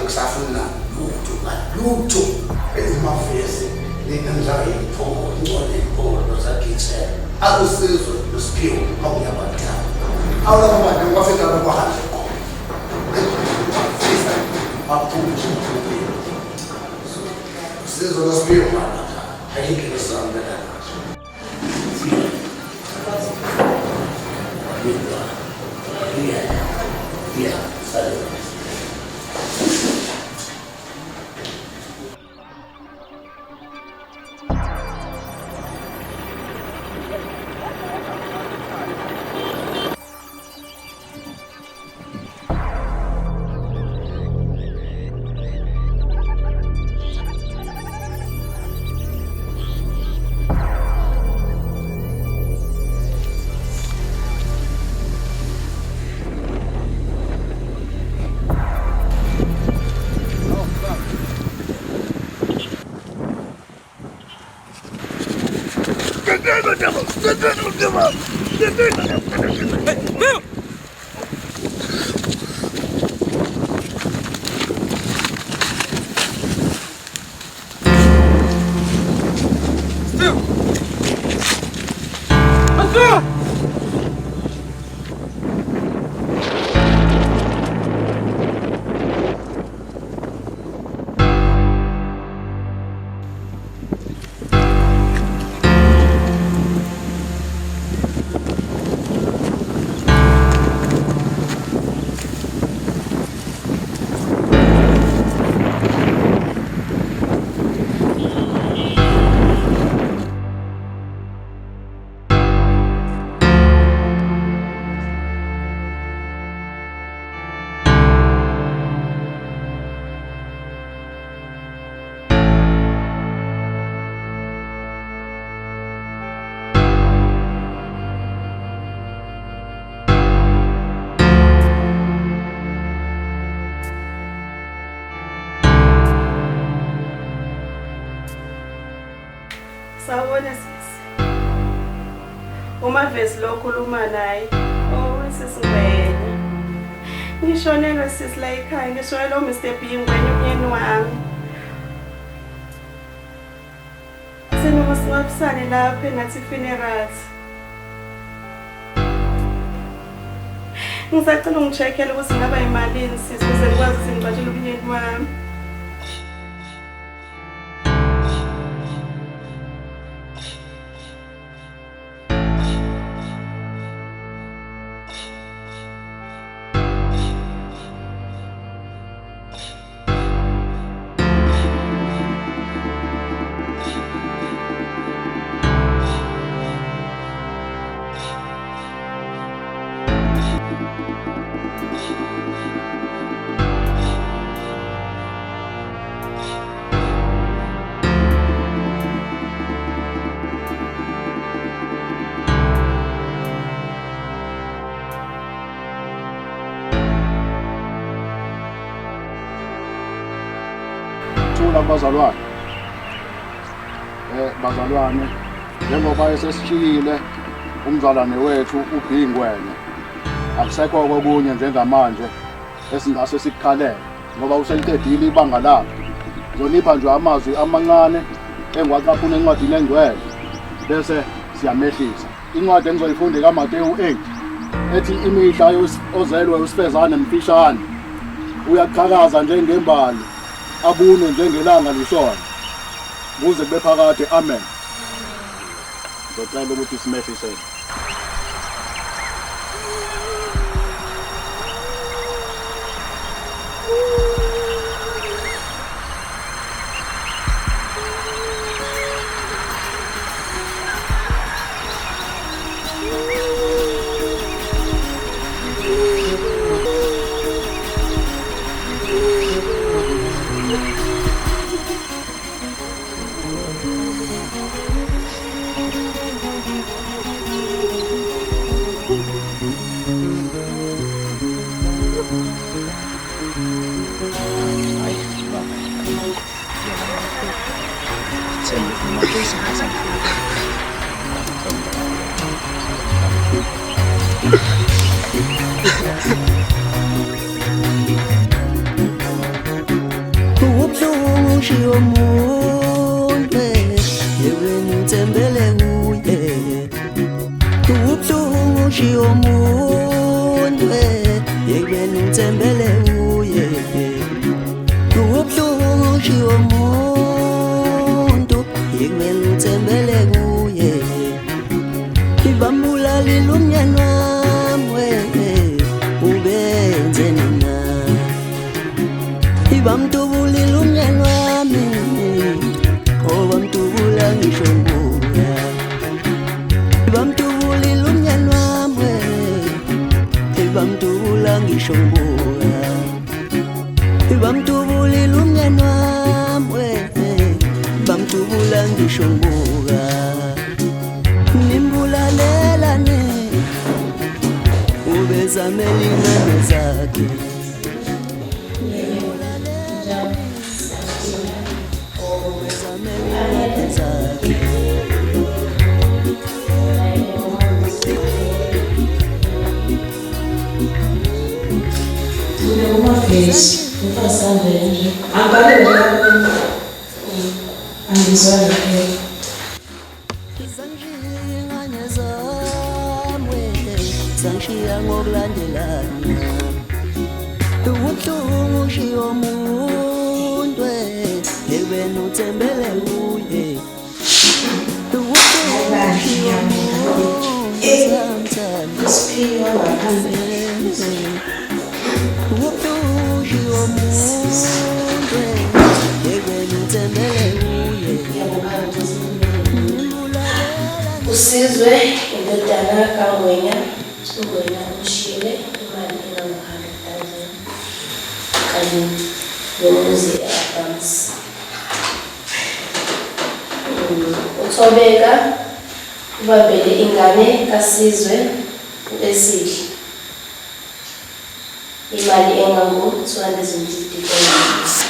angisafuna lutho ezimafesi nenanjalo yiphondo ngone zakithe akusizwe nosiphiwo awuyabathatha awulaba bantu bafika bakwahle khona aphumule sizwe nosiphiwo manje ayike lesambela yeah, Sawona sisi. Umavesi lo khuluma naye. Sisi wena. Ngishonelwe sisi la ekhaya, ngishonelwe Mr. Bingweni umyeni wami. Singamasingabisane lapha ngathi funerals. Ngisacela ungicheckele ukuthi ngaba imalini sisi ukuze ngikwazi ukuthi ngibhatshele umyeni wami. Bazalwane bazalwane njengoba esesishiyile umzalwane wethu uBhingwenya akusekho okunye njengamanje esingase sikukhalele ngoba useliqedile ibanga lakhe ngizonipha nje amazwi amancane engiwaqaphuna encwadini engcwele bese siyamehlisa incwadi engizoyifunda kaMateyu 8 ethi imihla ozelwe usifezane mfishane uyaqhakaza njengembali abune njengelanga lishona kuze kube phakade amen ngicela ukuthi simehlise ushiye umuntu yekweni uthembele kuye ubuhlungu ushiye umuntu yekweni uthembele kuye ubuhlungu ushiye umuntu yekweni uthembele kuye ibambulalile umnyeni wami ubenzeni na ibamtubulile umnyeni wami obamtubula ngisho mbuya ibamtubulile umnyeni wami ibamtubula ngisho mbuya ibamtubulile umnyeni wami ibamtubula ngisho mbuya nimbulalelane ubezamela ingane zakhe Sangishiya ngokulandelana ubuhlungu ushiye umuntu yekweni uthembele kuye ubuhlungu ushiye umuntu ubuhlungu ushiye umuntu yekweni uthembele kuye Usizwe indodana kaNgwenya uNgwenya ushiyile imali engango-100,000 kanye nomuzi e-Advance. uThobeka ubambele ingane kaSizwe uEsihle imali engango-250,000.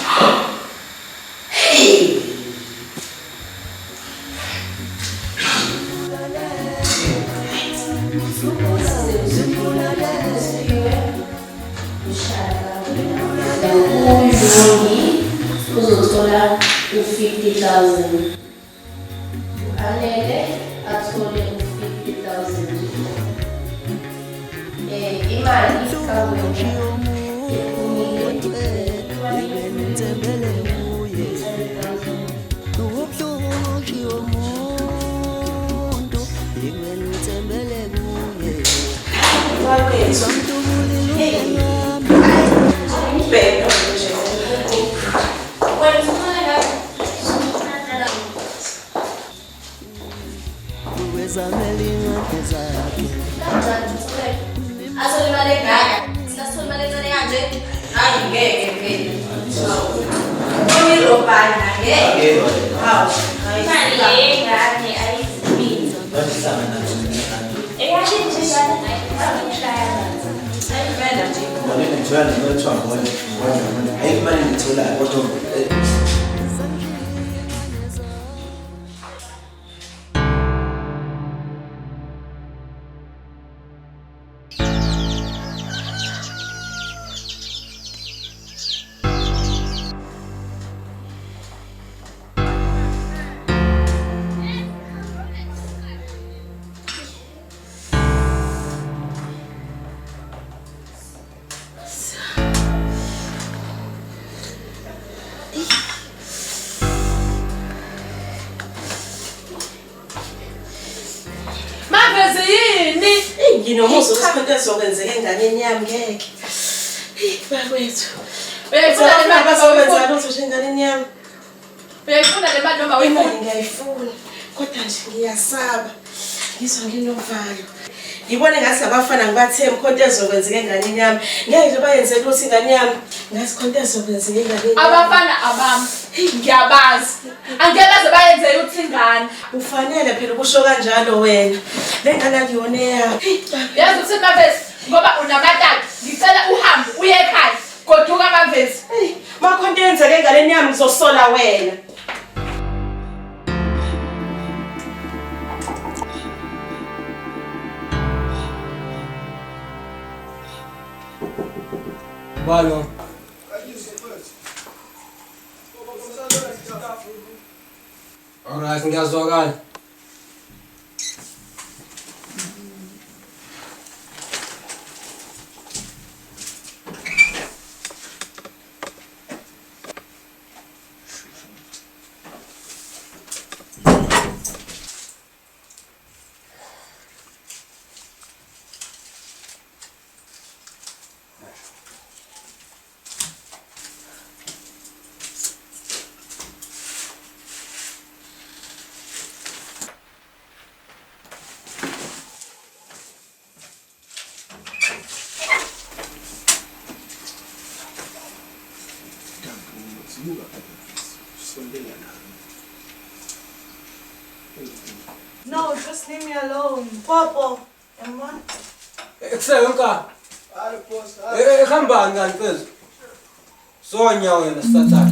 Uzothola u50,000. Uhanele athole u50,000. Imali kaNgwenya Nginomuso usikhonto sokwenzeka enganeni yami ngeke. Bakwethu. Uyayifuna le mali baba wenza lutho enganeni yami. Uyayifuna le mali noma uyifuna? Ngiyayifuna. Kodwa nje ngiyasaba. Ngizwa nginovalo. Ngibone ngathi abafana ngibathe mkhonto ezokwenzeka enganeni yami. Ngeke nje bayenze lutho ingane yami. Ngathi khonto ezokwenzeka enganeni yami. Abafana abami. Ngiyabazi. Angeke baze bayenze lutho ingane. Ufanele phela ukusho kanjalo wena. Lengane akuyona yakho. Yazi ukuthi mabesi ngoba unamatata ngicela uhambe uye ekhaya. Goduka mabesi. Makhonto yenzeke enganeni yami ngizosola wena. Balo. Alright, ngiyazwakala. No, just leave me alone. Popo. Emma. Kuseka. Khambani kanti phezulu. Sonya wena sisathana.